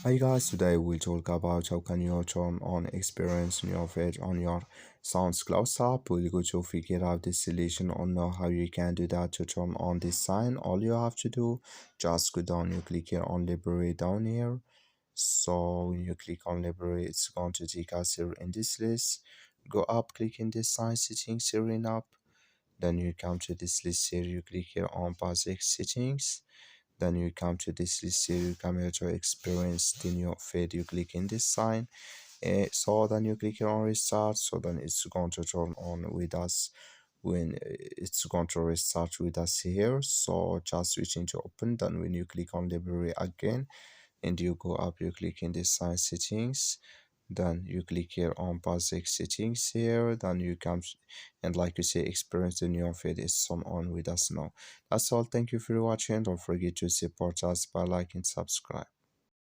Hi guys, today we'll talk about how can you turn on experience in your feed on your SoundCloud app. We'll go to figure out the solution or know how you can do that to turn on this sign. All you have to do, just go down, you click here on library down here. So when you click on library, it's going to take us here in this list. Go up, click in this sign settings here in up. Then you come to this list here, you click here on basic settings. Then you come to this list here, you come here to experience the new feed, you click in this sign. So then you click here on restart, so then it's going to turn on with us when it's going to restart with us here. So just switching to open. Then when you click on library again and you go up, you click in this sign settings. Then you click here on basic settings here. Then you come and like you say, experience the new feed is on with us now. That's all. Thank you for watching. Don't forget to support us by liking, subscribe.